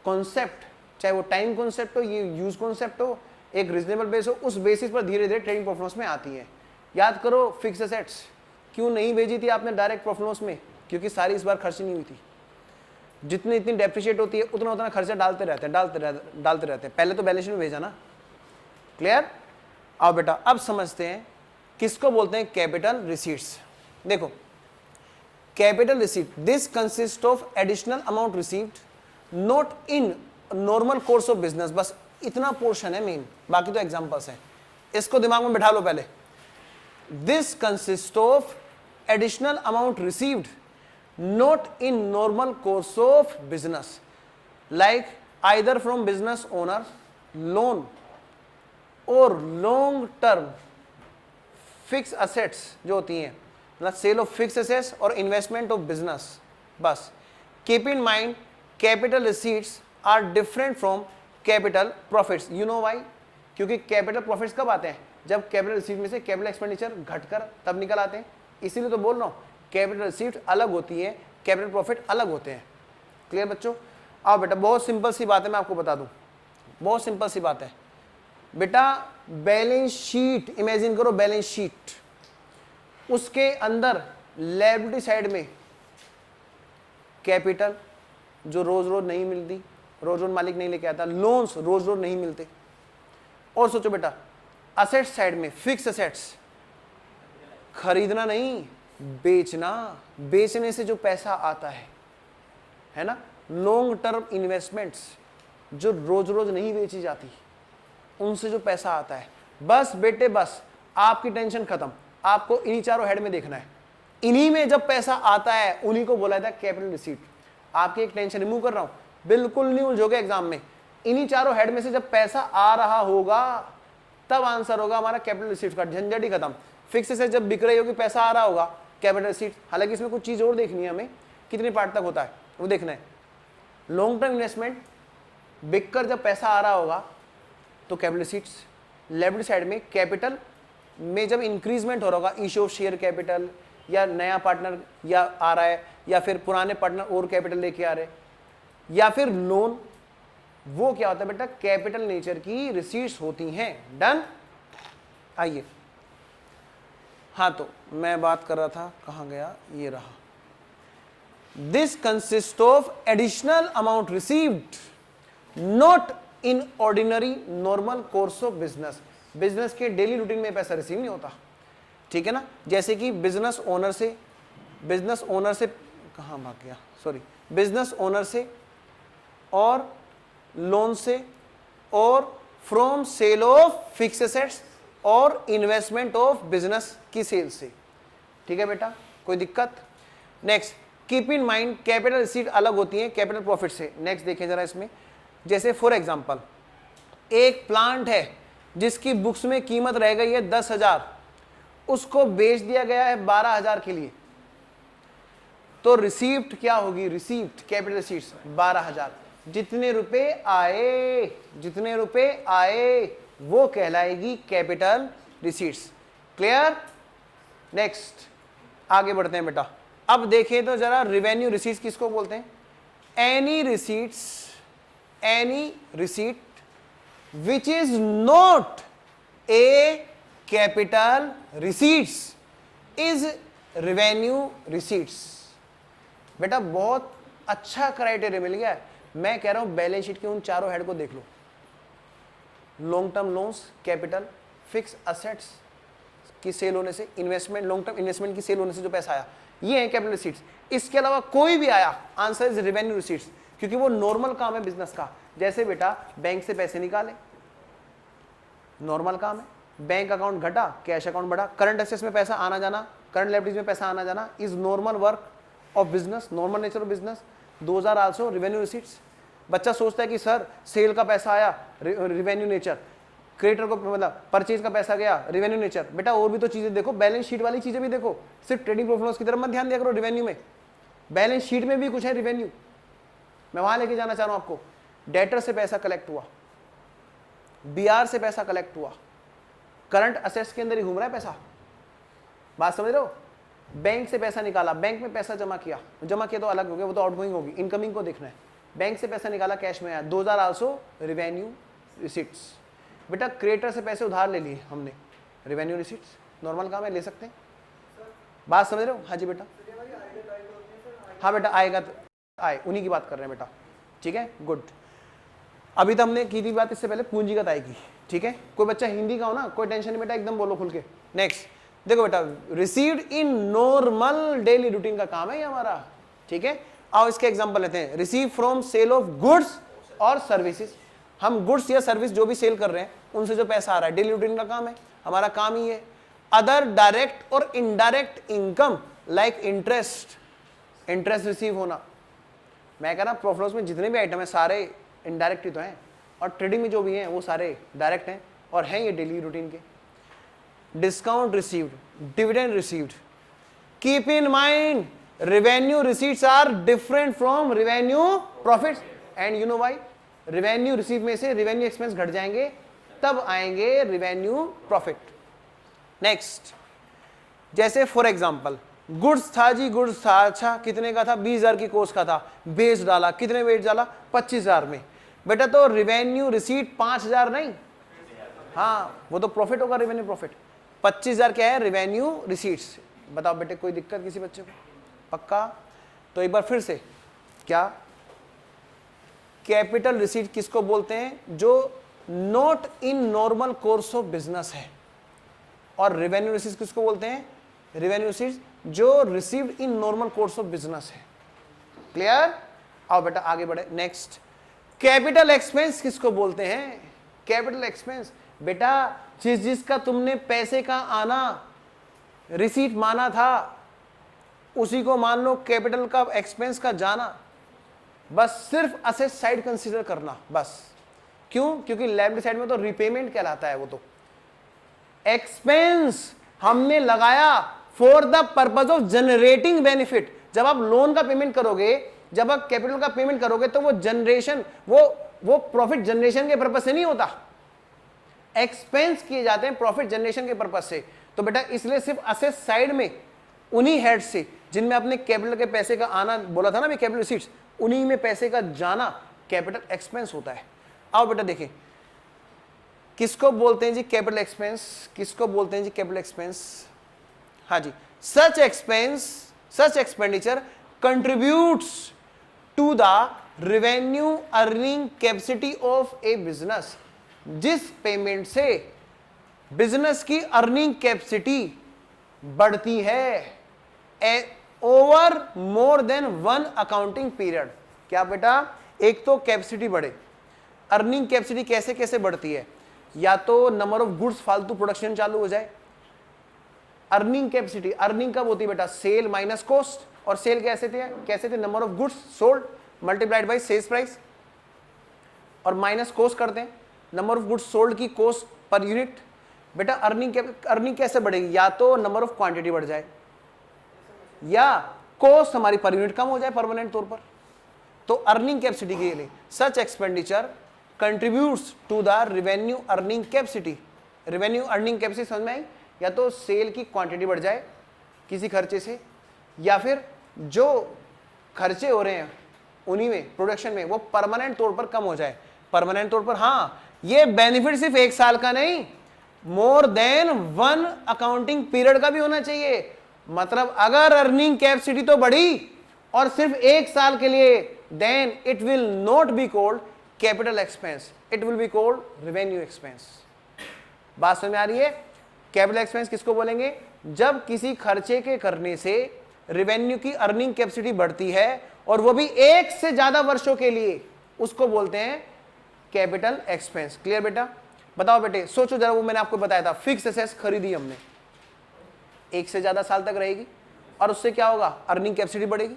कॉन्सेप्ट, चाहे वो टाइम कॉन्सेप्ट हो, ये यूज कॉन्सेप्ट हो, एक रीजनेबल बेस हो, उस बेसिस पर धीरे धीरे ट्रेडिंग प्रॉफिट लॉस में आती है। याद करो फिक्स एसेट्स क्यों नहीं भेजी थी आपने डायरेक्ट प्रॉफिट लॉस में? क्योंकि सारी इस बार खर्च नहीं हुई थी। जितनी इतनी डेप्रिशिएट होती है उतना उतना खर्चा डालते रहते हैं। पहले तो बैलेंस शीट में भेजा ना। क्लियर? आओ बेटा अब समझते हैं किसको बोलते हैं कैपिटल रिसीट्स। देखो, capital receipt, this consist of additional amount received not in normal course of business. बस इतना पोर्शन है मेन, बाकी तो एग्जांपल्स हैं, इसको दिमाग में बिठा लो पहले। This consist of additional amount received not in normal course of business, like either from business owner, loan or long term fixed assets जो होती हैं, मतलब सेल ऑफ फिक्स एसेट्स और इन्वेस्टमेंट ऑफ बिजनेस। बस keep in mind capital receipts are different from capital profits. You know why? क्योंकि capital profits कब आते हैं? जब कैपिटल रिसीट में से कैपिटल एक्सपेंडिचर घटकर तब निकल आते हैं। इसीलिए तो बोल रहा हूँ कैपिटल रिसीट अलग होती है, कैपिटल प्रॉफिट अलग होते हैं। क्लियर बच्चों? आओ बेटा, बहुत सिंपल सी बात है, मैं आपको बता दूं, बहुत सिंपल सी बात है बेटा। बैलेंस शीट इमेजिन करो, बैलेंस शीट, उसके अंदर लायबिलिटी साइड में कैपिटल जो रोज रोज नहीं मिलती, रोज रोज मालिक नहीं लेके आता, लोन्स रोज रोज नहीं मिलते। और सोचो बेटा असेट्स साइड में फिक्स असेट्स, खरीदना नहीं बेचना, बेचने से जो पैसा आता है ना, लॉन्ग टर्म इन्वेस्टमेंट्स जो रोज रोज नहीं बेची जाती, उनसे जो पैसा आता है। बस बेटे बस आपकी टेंशन खत्म, आपको इन्हीं चारों हेड में देखना है, इन्हीं में जब पैसा आता है उन्हीं को बोला जाता है कैपिटल रिसीट। आपकी एक टेंशन रिमूव कर रहा हूं, बिल्कुल नहीं उलझोगे एग्जाम में। इन्हीं चारों हेड में से जब पैसा आ रहा होगा तब आंसर होगा हमारा कैपिटल रिसीट का, झंझट ही खत्म। फिक्स से जब बिक रही होगी, पैसा आ रहा होगा, कैपिटल रिसीट। हालांकि इसमें कुछ चीज और देखनी है हमें, कितने पार्ट तक होता है वो देखना है। लॉन्ग टर्म इन्वेस्टमेंट बिक कर जब पैसा आ रहा होगा तो कैपिटल रिसीट्स। लायबिलिटी साइड में कैपिटल में जब इंक्रीजमेंट हो रहा होगा, इशू ऑफ शेयर कैपिटल, या नया पार्टनर या आ रहा है, या फिर पुराने पार्टनर और कैपिटल लेके आ रहे, या फिर लोन, वो क्या होता है बेटा कैपिटल नेचर की रिसीट्स होती हैं। डन? आइए, हाँ तो मैं बात कर रहा था, कहां गया, ये रहा। This consist of additional amount received not in ordinary normal course of business. Business के डेली रूटीन में पैसा रिसीव नहीं होता, ठीक है ना। जैसे कि बिजनेस ओनर से कहां भाग गया, सॉरी, बिजनेस ओनर से और लोन से और from sale of fix assets और इन्वेस्टमेंट ऑफ बिजनेस की सेल से, ठीक है बेटा, कोई दिक्कत? Next, keep in mind capital receipt अलग होती है कैपिटल प्रॉफिट से। नेक्स्ट देखें जरा इसमें, जैसे फॉर एग्जांपल एक प्लांट है जिसकी बुक्स में कीमत रह गई है 10,000, उसको बेच दिया गया है 12,000 के लिए, तो रिसीप्ट क्या होगी? Receipt capital receipts 12,000। जितने रुपए आए वो कहलाएगी कैपिटल रिसीट्स। क्लियर? नेक्स्ट आगे बढ़ते हैं बेटा। अब देखें तो जरा रेवेन्यू रिसीट्स किसको बोलते हैं? Any receipt which is not a capital receipts is revenue receipts. बेटा बहुत अच्छा क्राइटेरिया मिल गया है। मैं कह रहा हूं बैलेंस शीट के उन चारों हेड को देख लो, long term loans, capital, fix assets की सेल होने से, इन्वेस्टमेंट लॉन्ग टर्म इन्वेस्टमेंट की सेल होने से जो पैसा आया, ये है कैपिटल रिसीट्स। इसके अलावा कोई भी आया, आंसर इज रेवेन्यू रिसीट्स, क्योंकि वो नॉर्मल काम है बिजनेस का। जैसे बेटा बैंक से पैसे निकाले, नॉर्मल काम है। बैंक अकाउंट घटा, कैश अकाउंट बढ़ा, करंट एसेट्स में पैसा आना जाना, करंट लायबिलिटीज में पैसा आना जाना is normal work of business, normal nature of business. Those are also revenue receipts. बच्चा सोचता है कि सर सेल का पैसा आया, रेवेन्यू नेचर, क्रेडिटर को मतलब परचेज का पैसा गया, रेवेन्यू नेचर। बेटा और भी तो चीजें देखो, बैलेंस शीट वाली चीजें भी देखो, सिर्फ ट्रेडिंग प्रॉफिट लॉस की तरफ मत ध्यान दिया करो रेवेन्यू में, बैलेंस शीट में भी कुछ है रेवेन्यू। मैं वहां लेके जाना चाह रहा हूं आपको। डेटर से पैसा कलेक्ट हुआ, बीआर से पैसा कलेक्ट हुआ, करंट असेट्स के अंदर ही घूम रहा है पैसा, बात समझ रहे हो। बैंक से पैसा निकाला, बैंक में पैसा जमा किया, जमा किया तो अलग हो गया, वो तो आउटगोइंग होगी, इनकमिंग को देखना है। बैंक से पैसा निकाला, कैश में आया, those are also revenue receipts. बेटा क्रेडिटर से पैसे उधार ले लिए हमने, रेवेन्यू रिसीट्स, नॉर्मल काम है, ले सकते हैं, बात समझ रहे हो। हाँ जी बेटा, हाँ बेटा आएगा तो आए, उन्हीं की बात कर रहे हैं बेटा, ठीक है, गुड। अभी तो हमने की थी बात, इससे पहले पूंजीगत आय की, ठीक है। कोई बच्चा हिंदी का हो ना, कोई टेंशन नहीं बेटा, एकदम बोलो खुल के। नेक्स्ट देखो बेटा, received in normal daily routine का काम है ये हमारा, ठीक है। आओ इसके एग्जांपल लेते हैं। Receive from sale of goods और सर्विसेज, हम गुड्स या सर्विस जो भी सेल कर रहे हैं उनसे जो पैसा आ रहा है, डेली रूटीन का काम है, हमारा काम ही है। अदर डायरेक्ट और indirect income like interest, interest receive होना। मैं कह रहा प्रॉफिट लॉस में जितने भी आइटम है सारे इनडायरेक्ट ही तो हैं, और ट्रेडिंग में जो भी हैं वो सारे डायरेक्ट हैं और हैं ये डेली रूटीन के। Discount received, dividend received. Keep in mind revenue receipts are different from revenue profits, and you know why. Revenue receive में से रेवेन्यू एक्सपेंस घट जाएंगे, तब आएंगे रेवेन्यू प्रॉफिट। नेक्स्ट, जैसे फॉर एग्जांपल गुड्स था जी, गुड्स था, अच्छा कितने का था, 20,000 की कोस्ट का था, बेच डाला, कितने बेच डाला, 25,000 में। बेटा तो रेवेन्यू रिसीट 5,000 नहीं, हाँ वो तो प्रॉफिट होगा, रेवेन्यू प्रॉफिट। 25,000 क्या है, रेवेन्यू रिसीट्स। बताओ बेटे कोई दिक्कत किसी बच्चे को, पक्का। तो एक बार फिर से, क्या कैपिटल रिसीट किसको बोलते हैं, जो not in normal course of business है, और रेवेन्यू रिसीट्स किसको बोलते हैं, रेवेन्यू रिसीट्स जो received in normal course of business है। क्लियर। आओ बेटा आगे बढ़े। नेक्स्ट, कैपिटल एक्सपेंस किसको बोलते हैं, कैपिटल एक्सपेंस बेटा जिसका तुमने पैसे का आना रिसीट माना था उसी को मान लो कैपिटल का एक्सपेंस का जाना। बस सिर्फ असेट साइड कंसीडर करना बस। क्यों, क्योंकि लायबिलिटी साइड में तो रिपेमेंट कहलाता है, वो तो एक्सपेंस हमने लगाया for the purpose of generating benefit. जब आप लोन का पेमेंट करोगे, जब आप कैपिटल का पेमेंट करोगे तो वो जनरेशन, वो प्रॉफिट जनरेशन के पर्पज से नहीं होता, एक्सपेंस किए जाते हैं प्रॉफिट जनरेशन के पर्पज से। तो बेटा इसलिए सिर्फ असेट साइड में उन्हीं हेड से जिनमें अपने कैपिटल के पैसे का आना बोला था ना भी, कैपिटल रिसीट्स, उन्हीं में पैसे का जाना कैपिटल एक्सपेंस होता है। आओ बेटा देखें किसको बोलते हैं जी कैपिटल एक्सपेंस, किसको बोलते हैं जी कैपिटल एक्सपेंस। हाँ जी, such expense, such expenditure contributes to the revenue earning capacity of a business. जिस पेमेंट से बिजनेस की अर्निंग कैपेसिटी बढ़ती है over more than one accounting period. क्या बेटा, एक तो कैपेसिटी बढ़े, अर्निंग कैपेसिटी कैसे कैसे बढ़ती है, या तो नंबर ऑफ गुड्स फालतू प्रोडक्शन चालू हो जाए। अर्निंग कैपेसिटी, अर्निंग कब होती है बेटा, सेल माइनस कॉस्ट, और सेल कैसे थे number of goods sold multiplied by sales price, और माइनस कॉस्ट करते हैं नंबर ऑफ गुड्स सोल्ड की कॉस्ट पर यूनिट। बेटा अर्निंग कैसे बढ़ेगी, या तो नंबर ऑफ क्वांटिटी बढ़ जाए या कॉस्ट हमारी पर यूनिट कम हो जाए परमानेंट तौर पर। तो अर्निंग कैपेसिटी के लिए such expenditure contributes to the revenue earning capacity. Revenue earning capacity समझ में आई, या तो सेल की क्वांटिटी बढ़ जाए किसी खर्चे से, या फिर जो खर्चे हो रहे हैं उन्हीं में प्रोडक्शन में वो परमानेंट तौर पर कम हो जाए। परमानेंट तौर पर हाँ, ये बेनिफिट सिर्फ एक साल का नहीं, मोर देन वन अकाउंटिंग पीरियड का भी होना चाहिए। मतलब अगर अर्निंग कैपेसिटी तो बढ़ी और सिर्फ एक साल के लिए, then it will not be called capital expense, it will be called revenue expense. बात समझ में आ रही है। कैपिटल एक्सपेंस किसको बोलेंगे? जब किसी खर्चे के करने से रेवेन्यू की अर्निंग कैपेसिटी बढ़ती है और वो भी एक से ज्यादा वर्षों के लिए, उसको बोलते हैं कैपिटल एक्सपेंस। क्लियर बेटा? बताओ बेटे, सोचो जरा, वो मैंने आपको बताया था, फिक्स एसेट्स खरीदी हमने, एक से ज्यादा साल तक रहेगी और उससे क्या होगा? अर्निंग कैपेसिटी बढ़ेगी,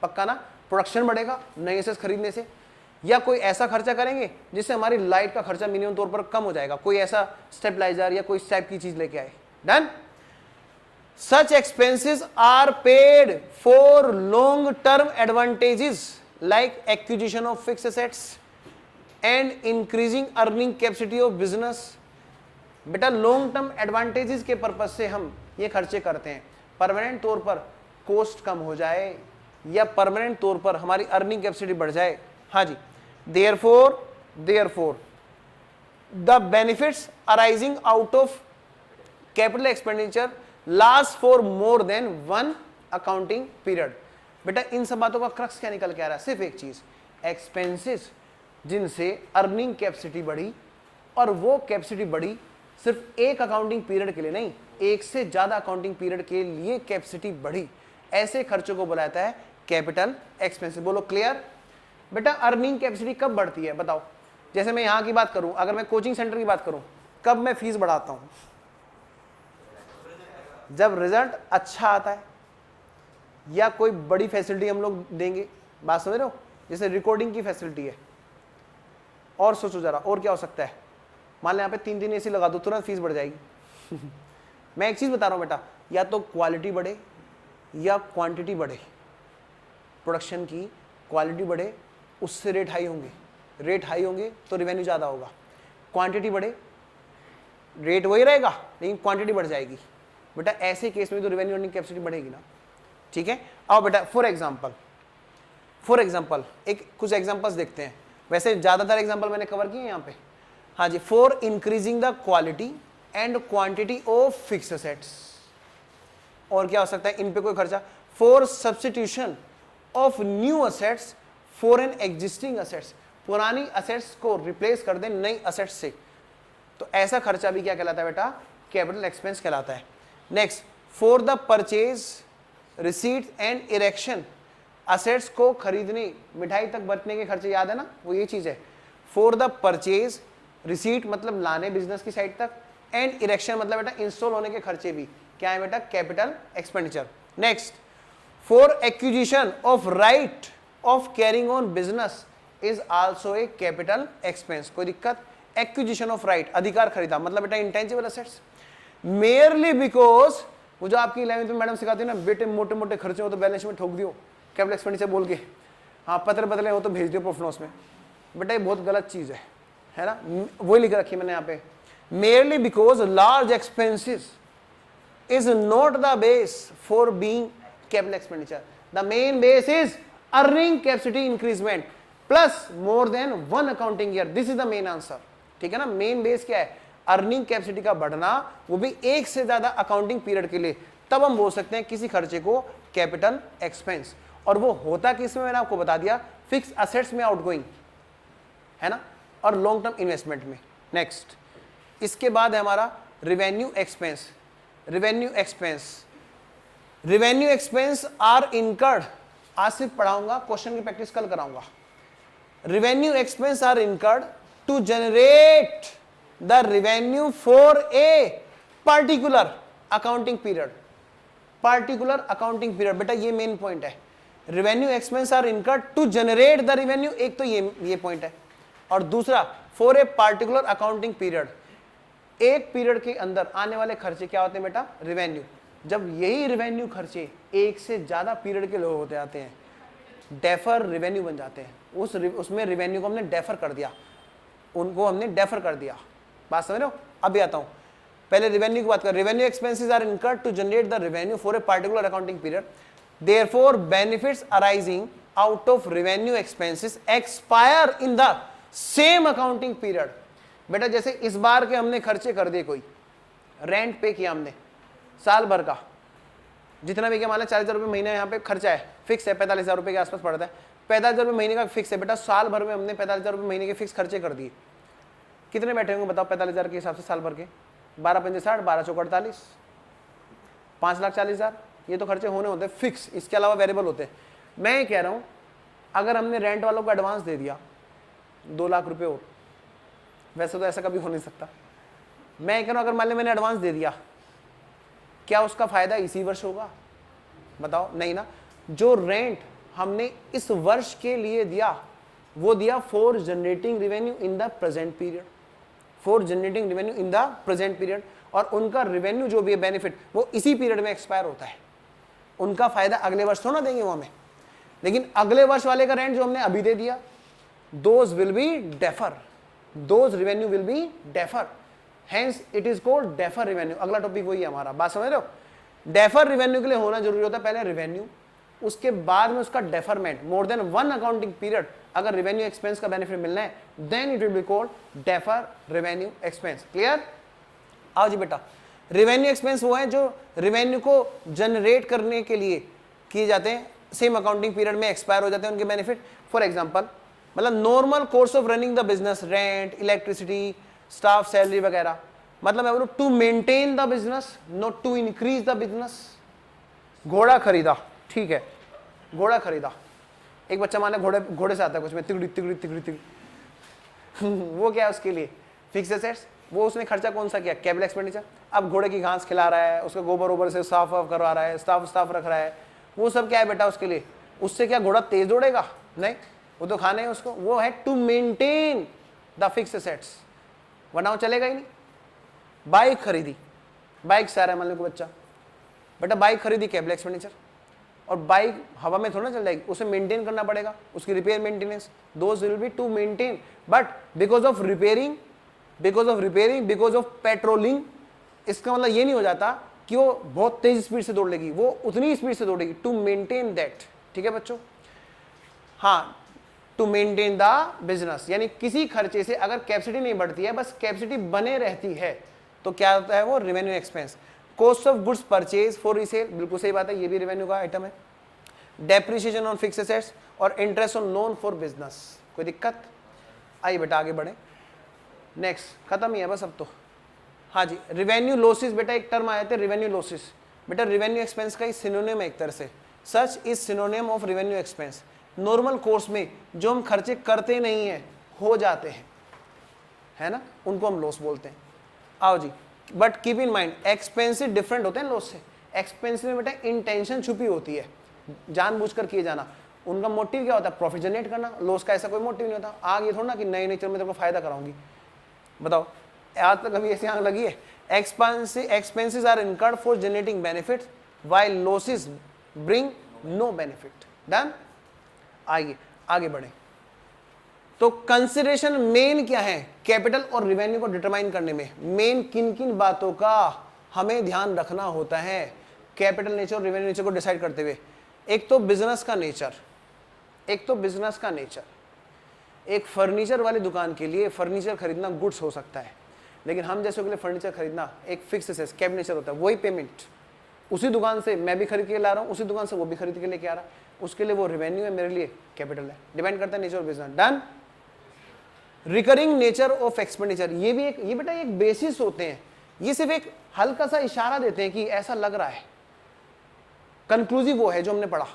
पक्का ना? प्रोडक्शन बढ़ेगा नए एसेट्स खरीदने से। या कोई ऐसा खर्चा करेंगे जिससे हमारी लाइट का खर्चा मिनिमम तौर पर कम हो जाएगा, कोई ऐसा स्टेबलाइजर या कोई इस टाइप की चीज लेके आए। Done? Such expenses are paid for long term advantages like acquisition of fix assets and increasing earning capacity of business. बेटा लॉन्ग टर्म एडवांटेजेस के पर्पज से हम ये खर्चे करते हैं, परमानेंट तौर पर कॉस्ट कम हो जाए या परमानेंट तौर पर हमारी अर्निंग कैपेसिटी बढ़ जाए। हाँ जी, therefore the benefits arising out of capital expenditure last for more than one accounting period. बेटा इन सब बातों का क्रक्स क्या निकल के आ रहा है? सिर्फ एक चीज, एक्सपेंसेस जिनसे अर्निंग कैपेसिटी बढ़ी, और वो कैपेसिटी बढ़ी सिर्फ एक अकाउंटिंग पीरियड के लिए नहीं, एक से ज्यादा अकाउंटिंग पीरियड के लिए कैपेसिटी बढ़ी, ऐसे खर्चों को बुलाता है कैपिटल एक्सपेंसेस। बोलो क्लियर? बेटा अर्निंग कैपेसिटी कब बढ़ती है बताओ? जैसे मैं यहां की बात करूं, अगर मैं कोचिंग सेंटर की बात करूं, कब मैं फीस बढ़ाता हूं? जब रिजल्ट अच्छा आता है या कोई बड़ी फैसिलिटी हम लोग देंगे। बात समझ रहे हो? जैसे रिकॉर्डिंग की फैसिलिटी है। और सोचो जरा, और क्या हो सकता है? मान लो यहाँ पे 3 एसी लगा दो, तुरंत फीस बढ़ जाएगी। मैं एक चीज बता रहा हूं बेटा, या तो क्वालिटी बढ़े या क्वांटिटी बढ़े, प्रोडक्शन की क्वालिटी बढ़े उससे रेट हाई होंगे, रेट हाई होंगे तो रेवेन्यू ज़्यादा होगा। क्वांटिटी बढ़े, रेट वही रहेगा लेकिन क्वांटिटी बढ़ जाएगी। बेटा ऐसे केस में तो रेवेन्यू अर्निंग कैपेसिटी बढ़ेगी ना। ठीक है, आओ बेटा फॉर एग्जांपल एक कुछ एग्जांपल्स देखते हैं। वैसे ज़्यादातर एग्जांपल मैंने कवर किए हैं यहाँ पे। हाँ जी, for increasing the quality and quantity of fix assets. और क्या हो सकता है इन पे कोई खर्चा? For substitution of new assets for an existing assets, पुरानी असेट्स को रिप्लेस कर दें नई असेट्स से, तो ऐसा खर्चा भी क्या कहलाता है बेटा? कैपिटल एक्सपेंस कहलाता है। Next, for the purchase receipt and erection, assets को खरीदने मिठाई तक बरतने के खर्चे, याद है ना? वो ये चीज है। फॉर द परचेज, रिसीट मतलब लाने बिजनेस की साइड तक, एंड इरेक्शन मतलब बेटा इंस्टॉल होने के खर्चे भी क्या है बेटा? Capital expenditure. Next, for acquisition of right of carrying on business is also a capital expense. कोई दिक्कत? एक्विजिशन ऑफ राइट, अधिकार खरीदा, मतलब बेटा इंटेंजिबल असेट्स। मेयरली बिकॉज, वो जो आपकी 11th में मैडम सिखाती है ना, बेटे मोटे मोटे खर्चे हो तो बैलेंस में ठोक दियो कैपिटल एक्सपेंडिचर बोल के, हाँ पत्र बदले हो तो भेज दियो प्रॉफिट लॉस में। बेटा ये बहुत गलत चीज है ना? वही लिख रखी है मैंने यहाँ पे, merely because large expenses is not the base for being capital expenditure. The main base is earning capacity increasement plus more than one accounting year. This is the main answer. ठीक है ना? मेन बेस क्या है? Earning capacity का बढ़ना, वो भी एक से ज्यादा अकाउंटिंग पीरियड के लिए, तब हम बोल सकते हैं किसी खर्चे को कैपिटल एक्सपेंस। और वो होता किसमें मैंने आपको बता दिया, फिक्स असेट्स में आउटगोइंग, है ना, और लॉन्ग टर्म इन्वेस्टमेंट में। नेक्स्ट, इसके बाद है हमारा revenue expense. Revenue expense are incurred, आज सिर्फ पढ़ाऊंगा, क्वेश्चन की प्रैक्टिस कल कराऊंगा। Revenue expense are incurred to generate the revenue for a particular accounting period. Particular accounting period, बेटा ये मेन पॉइंट है। Revenue expense are incurred to generate the revenue, एक तो ये पॉइंट है, और दूसरा for a particular accounting period, एक पीरियड के अंदर आने वाले खर्चे क्या होते हैं बेटा? रेवेन्यू। जब यही रेवेन्यू खर्चे एक से ज्यादा पीरियड के लोग होते आते हैं, डेफर रेवेन्यू बन जाते हैं। उसमें रेवेन्यू को हमने डेफर कर दिया, उनको हमने डेफर कर दिया। बात समझ रहे हो? अभी आता हूं, पहले रेवेन्यू की बात कर। Revenue expenses are incurred to generate the revenue for a particular accounting period, therefore benefits arising out of revenue expenses expire in the same accounting period. बेटा जैसे इस बार के हमने खर्चे कर दिए, कोई रेंट पे किया हमने साल भर का, जितना भी क्या, मान लो 40,000 रुपये महीना यहाँ पे खर्चा है, फिक्स है, 45,000 रुपये के आसपास पड़ता है, 45,000 रुपये महीने का फिक्स है। बेटा साल भर में हमने 45,000 रुपये महीने के फिक्स खर्चे कर दिए, कितने बैठे होंगे बताओ 45,000 के हिसाब से साल भर के? 12 पंजे 60, 12 चौक 48, 5,40,000। ये तो खर्चे होने होते हैं फिक्स, इसके अलावा वेरिएबल होते हैं। मैं ये कह रहा हूँ अगर हमने रेंट वालों को एडवांस दे दिया 2 लाख रुपए और, वैसे तो ऐसा कभी हो नहीं सकता, मैं कह रहा हूँ अगर मान लो मैंने एडवांस दे दिया, क्या उसका फायदा इसी वर्ष होगा? बताओ, नहीं ना। जो रेंट हमने इस वर्ष के लिए दिया वो दिया for generating revenue in the present period, for generating revenue in the present period, और उनका रेवेन्यू जो भी है बेनिफिट वो इसी पीरियड में एक्सपायर होता है। उनका फायदा अगले वर्ष थोड़ा देंगे वो हमें, लेकिन अगले वर्ष वाले का रेंट जो हमने अभी दे दिया, those will B defer, those revenue will be defer, hence it is called defer revenue. अगला टॉपिक वही है हमारा, बात समझ रहे हो? डेफर रेवेन्यू के लिए होना जरूरी होता है पहले रेवेन्यू, उसके बाद में उसका deferment more than 1 accounting period. अगर रेवेन्यू एक्सपेंस का बेनिफिट मिलना है then it will be called defer revenue expense. Clear? आओ जी बेटा, रेवेन्यू एक्सपेंस वो है जो रेवेन्यू को जनरेट करने के लिए किए जाते हैं, सेम अकाउंटिंग पीरियड में एक्सपायर हो जाते हैं उनके बेनिफिट। फॉर एग्जांपल, मतलब normal course of running the business, rent, electricity, staff salary वगैरह, मतलब मैं बोलूं to maintain the business, not to increase the business. घोड़ा खरीदा, ठीक है, घोड़ा खरीदा, एक बच्चा माने घोड़े से आता है कुछ में तिगड़ी तिगड़ी तिगड़ी तिगड़ी वो क्या है उसके लिए फिक्स एसेट्स, वो उसने खर्चा कौन सा किया? Capital expenditure. अब घोड़े की घास खिला रहा है, उसका गोबर ओबर से साफ वाफ करवा रहा है, स्टाफ रख रहा है, वो सब क्या है बेटा उसके लिए? उससे क्या घोड़ा तेज दौड़ेगा? नहीं, वो तो खाने है उसको, वो है to maintain the fix assets, वरना वो चलेगा ही नहीं। बाइक खरीदी, बाइक से आ रहा है मान लो कोई बच्चा, बेटा बाइक खरीदी, कैपिटल एक्सपेंडिचर, और बाइक हवा में थोड़ा चल जाएगी, उसे मेंटेन करना पड़ेगा, उसकी repair maintenance, those will be to maintain. But because of repairing, because of patrolling, इसका मतलब ये नहीं हो जाता कि वो बहुत तेज स्पीड से दौड़ लेगी, वो उतनी स्पीड से दौड़ेगी टू मेंटेन दैट। ठीक है बच्चों? हाँ, टू मेंटेन द बिजनेस, यानी किसी खर्चे से अगर कैपेसिटी नहीं बढ़ती है, बस कैपेसिटी बने रहती है, तो क्या होता है वो? Revenue expense. Cost of goods purchase for resale, बिल्कुल सही बात है, ये भी रेवेन्यू का आइटम है। डेप्रिसिएशन ऑन फिक्स एसेट्स और interest on loan for business. कोई दिक्कत? आइए बेटा आगे बढ़े, नेक्स्ट, खत्म ही है बस अब तो। हाँ जी, रेवेन्यू लॉसेस, बेटा एक टर्म आया था रेवेन्यू लॉसेस, बेटा रेवेन्यू एक्सपेंस का ही सिनोनिम है एक तरह से, such is synonym of revenue expense. Normal course में जो हम खर्चे करते नहीं हैं, हो जाते हैं, है ना, उनको हम लॉस बोलते हैं। आओ जी, but keep in mind expensive different होते हैं लॉस से। एक्सपेंसिव में बेटा इंटेंशन छुपी होती है, जानबूझकर किए जाना, उनका मोटिव क्या होता है? प्रॉफिट जनरेट करना। लॉस का ऐसा कोई मोटिव नहीं होता, आग ये थोड़ा ना कि नए नेचर में तेरे को फायदा कराऊंगी। बताओ, आज तक कभी ऐसी आग लगी है? Expenses are incurred for generating benefits while losses bring no benefit. Done? आइए आगे बढ़े। तो कंसिडरेशन मेन क्या है कैपिटल और रेवेन्यू को डिटरमाइन करने में? मेन किन किन बातों का हमें ध्यान रखना होता है कैपिटल नेचर और रेवेन्यू नेचर को डिसाइड करते हुए? एक तो बिजनेस का नेचर, एक फर्नीचर वाली दुकान के लिए फर्नीचर खरीदना गुड्स हो सकता है, लेकिन हम जैसे के लिए फर्नीचर खरीदना एक फिक्स एसेट कैप नेचर होता है। वही पेमेंट उसी दुकान से मैं भी खरीद के ला रहा हूँ, उसी दुकान से वो भी खरीद के लेके आ रहा है, उसके लिए वो रेवेन्यू है, मेरे लिए कैपिटल है। डिपेंड करता है nature of business. Done? Recurring nature of expenditure, ये भी ये बेटा एक बेसिस होते हैं, ये सिर्फ एक हल्का सा इशारा देते हैं कि ऐसा लग रहा है। कंक्लूसिव वो है जो हमने पढ़ा,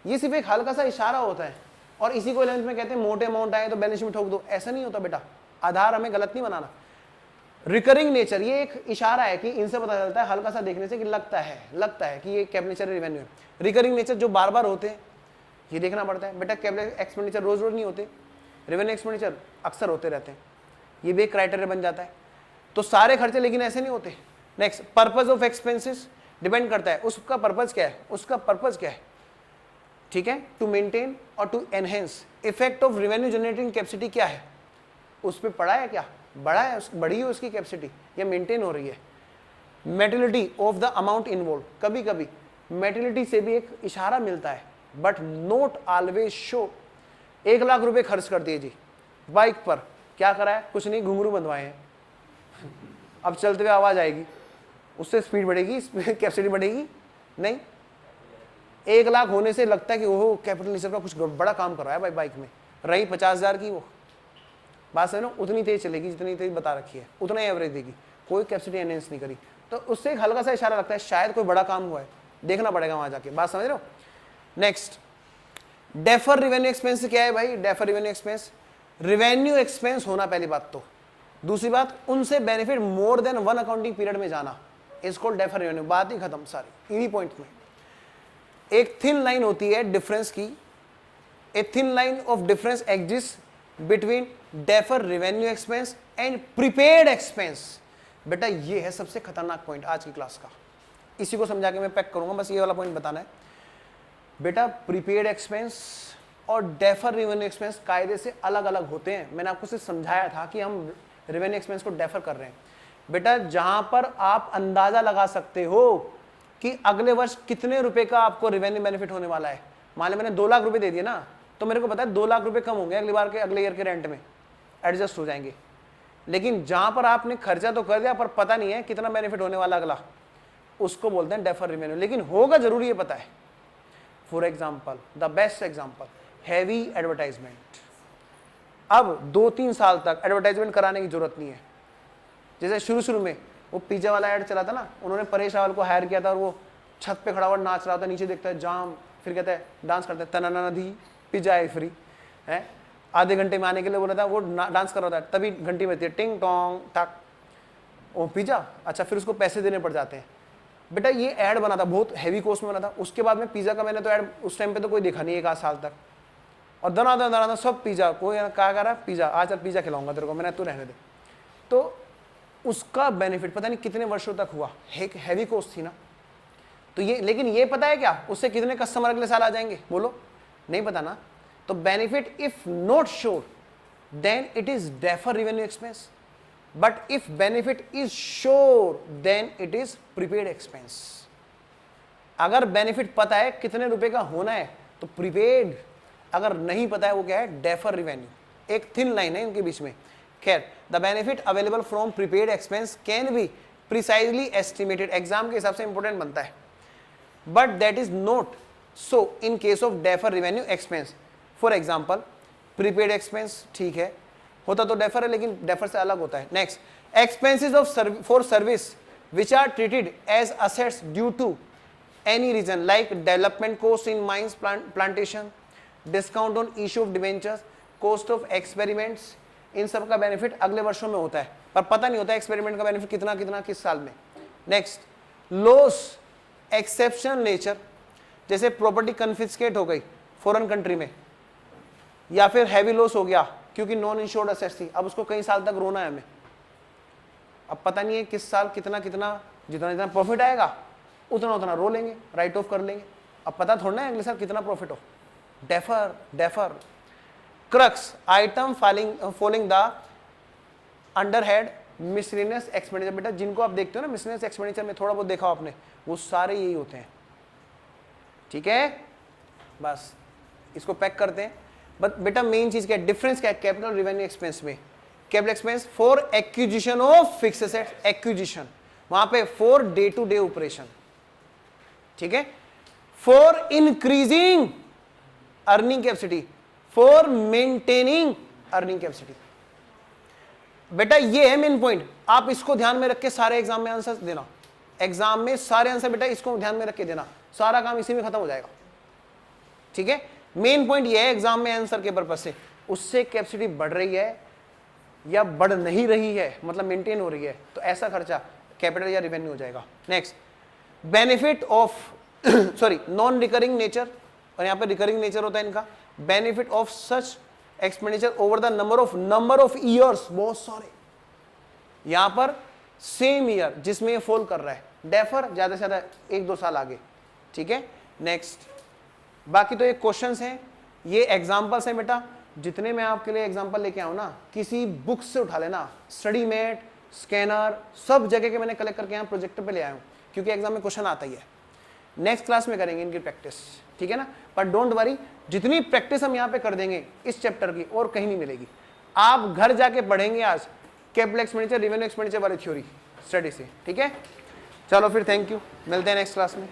ये सिर्फ एक हल्का सा इशारा होता है, और इसी को 11th में कहते हैं मोटे अमाउंट आए तो बैलेंस शीट में ठोक दो। ऐसा नहीं होता बेटा, आधार हमें गलत नहीं बनाना। रिकरिंग नेचर ये एक इशारा है कि इनसे पता चलता है हल्का सा देखने से कि लगता है कि ये कैपिटल नेचर रेवेन्यू है। रिकरिंग नेचर जो बार बार होते हैं ये देखना पड़ता है बेटा। कैपिटल एक्सपेंडिचर रोज रोज नहीं होते, रेवेन्यू एक्सपेंडिचर अक्सर होते रहते हैं, ये भी एक क्राइटेरिया बन जाता है। तो सारे खर्चे लेकिन ऐसे नहीं होते। Next, purpose of expenses depend करता है उसका पर्पज क्या है, ठीक है, टू मेंटेन और to enhance. Effect of revenue generating capacity क्या है, उस पर पड़ा है क्या, बढ़ी है उसकी कैपेसिटी या मेंटेन हो रही है। मेटिलिटी ऑफ द अमाउंट इन्वॉल्व, कभी कभी मेटिलिटी से भी एक इशारा मिलता है, but not always show. 1 lakh रुपए खर्च कर दिए जी बाइक पर, क्या करा है? कुछ नहीं, घुंघरू बंधवाए हैं। अब चलते हुए आवाज आएगी, उससे स्पीड बढ़ेगी, कैपेसिटी बढ़ेगी? नहीं। 1 लाख होने से लगता है कि ओहो कैपिटल नेचर का कुछ बड़ा काम कर रहा है भाई बाइक में। रही 50,000 की वो बात है ना, उतनी तेज चलेगी जितनी तेज बता रखी है, उतना ही एवरेज देगी। कोई कैपेसिटी एनहेंस नहीं करी। तो उससे एक हल्का सा इशारा लगता है शायद कोई बड़ा काम हुआ है, देखना पड़ेगा वहां जाके। बात समझ रहे हो? नेक्स्ट, डेफर रिवेन्यू एक्सपेंस क्या है भाई? Defer revenue expense revenue expense होना पहली बात तो, दूसरी बात उनसे बेनिफिट मोर देन वन अकाउंटिंग पीरियड में जाना, इसको डेफर रिवेन्यू। बात ही खत्म सारी इन्हीं पॉइंट में। एक थिन लाइन होती है डिफरेंस की, a thin line of difference exist between defer revenue expense and prepaid expense. बेटा ये है सबसे खतरनाक पॉइंट आज की क्लास का, इसी को समझा के मैं पैक करूंगा, बस ये वाला पॉइंट बताना है। बेटा प्रीपेड एक्सपेंस और डेफर रिवेन्यू एक्सपेंस कायदे से अलग अलग होते हैं। मैंने आपको सिर्फ समझाया था कि हम रिवेन्यू एक्सपेंस को डेफर कर रहे हैं। बेटा जहां पर आप अंदाजा लगा सकते हो कि अगले वर्ष कितने रुपए का आपको रिवेन्यू बेनिफिट होने वाला है, मान लो मैंने 2 लाख रुपए दे दिए ना, तो मेरे को पता है 2 लाख रुपए कम होंगे अगले ईयर के रेंट में, एडजस्ट हो जाएंगे। लेकिन जहां पर आपने खर्चा तो कर दिया पर पता नहीं है कितना बेनिफिट होने वाला अगला, उसको बोलते हैं डेफर रिवेन्यू, लेकिन होगा जरूर ये पता है। For example, the best example, heavy advertisement. अब 2-3 साल तक एडवर्टाइजमेंट कराने की जरूरत नहीं है। जैसे शुरू में वो पिज्जा वाला ऐड चला था ना, उन्होंने परेश रावल को हायर किया था और वो छत पे खड़ा हुआ नाच रहा था, नीचे देखता है जाम, फिर कहता है डांस करते हैं, तनाना दी पिज्जा है फ्री है, आधे घंटे में आने के लिए बोला था, वो डांस कर रहा था, तभी घंटी बजती है टिंग टोंग टक, ओ पिज्जा, अच्छा फिर उसको पैसे देने पड़ जाते हैं। बेटा ये ऐड बना था, बहुत हैवी कॉस्ट में बना था। उसके बाद में पिज्जा का मैंने तो ऐड उस टाइम पे तो कोई देखा नहीं 1 आध साल तक, और दना सब पिज्जा, कोई क्या कर रहा है पिज्जा, आज पिज्जा खिलाऊंगा तेरे को, मैंने तू रहने दे। तो उसका बेनिफिट पता नहीं कितने वर्षों तक हुआ, एक हैवी कॉस्ट थी ना। तो ये, लेकिन ये पता है क्या उससे कितने कस्टमर अगले साल आ जाएंगे, बोलो? नहीं पता ना। तो benefit if not sure then it is defer revenue expense, but if benefit is sure then it is prepaid expense. अगर बेनिफिट पता है कितने रुपए का होना है तो प्रीपेड, अगर नहीं पता है वो क्या है, डेफर रेवेन्यू। एक थिन लाइन है इनके बीच में। खैर, the benefit available from prepaid expense can be precisely estimated, exam के हिसाब से इंपॉर्टेंट बनता है, but that is not so in case of defer revenue expense. For example prepaid expense ठीक है, होता तो डेफर है लेकिन डेफर से अलग होता है। Next, expenses of for service which are treated as assets due to any reason like development cost in mines plantation, discount on issue of debentures, cost of experiments, इन सब का बेनिफिट अगले वर्षों में होता है, पर पता नहीं होता एक्सपेरिमेंट का बेनिफिट कितना कितना किस साल में। नेक्स्ट, लॉस एक्सेप्शनल नेचर, जैसे प्रॉपर्टी कन्फिस्केट हो गई फॉरेन कंट्री में, या फिर हैवी लॉस हो गया क्योंकि नॉन इंश्योर्ड असेट्स थी, अब उसको कई साल तक रोना है हमें, अब पता नहीं है किस साल कितना कितना, जितना जितना प्रॉफिट आएगा उतना उतना रो लेंगे, राइट ऑफ कर लेंगे, अब पता थोड़ा है अगले साल कितना प्रॉफिट हो। Defer defer crux item following the under head miscellaneous expenditure. बेटा जिनको आप देखते हो ना मिसलेनियस एक्सपेंडिचर में, थोड़ा बहुत देखा हो आपने, वो सारे यही होते हैं, ठीक है। बस इसको पैक करते हैं। बट बेटा मेन चीज क्या है, डिफरेंस क्या है कैपिटल रेवेन्यू एक्सपेंस में? Capital expense for acquisition of fix assets, acquisition वहां पे for day to day operation, ठीक है। For increasing earning capacity, for maintaining earning capacity. बेटा ये है मेन पॉइंट, आप इसको ध्यान में रख के सारे एग्जाम में आंसर देना, एग्जाम में सारे आंसर बेटा इसको ध्यान में रख के देना, सारा काम इसी में खत्म हो जाएगा, ठीक है। मेन पॉइंट ये है एग्जाम में आंसर के पर्पज से, उससे कैपेसिटी बढ़ रही है या बढ़ नहीं रही है, मतलब मेंटेन हो रही है, तो ऐसा खर्चा कैपिटल या रेवेन्यू हो जाएगा। Next, benefit of sorry non recurring nature, और यहां पे रिकरिंग नेचर होता है इनका। Benefit of such expenditure over the number of years, बहुत सारे, यहां पर सेम ईयर जिसमें ये फॉल कर रहा है, डेफर ज्यादा से ज्यादा 1-2 साल आगे, ठीक है। नेक्स्ट, बाकी तो ये क्वेश्चंस हैं, ये एग्जांपल्स हैं बेटा, जितने मैं आपके लिए एग्जांपल लेके आऊं ना किसी बुक से उठा लेना, स्टडी मेट, स्कैनर, सब जगह के मैंने कलेक्ट करके यहाँ प्रोजेक्टर पे ले आया हूं, क्योंकि एग्जाम में क्वेश्चन आता ही है। नेक्स्ट क्लास में करेंगे इनकी प्रैक्टिस, ठीक है ना। पर डोंट वरी, जितनी प्रैक्टिस हम यहाँ पे कर देंगे इस चैप्टर की और कहीं नहीं मिलेगी। आप घर जाके पढ़ेंगे आज कैपिटल एक्सपेंडिचर, रेवेन्यू एक्सपेंडिचर वाली थ्योरी स्टडी से, ठीक है। चलो फिर, थैंक यू, मिलते हैं नेक्स्ट क्लास में।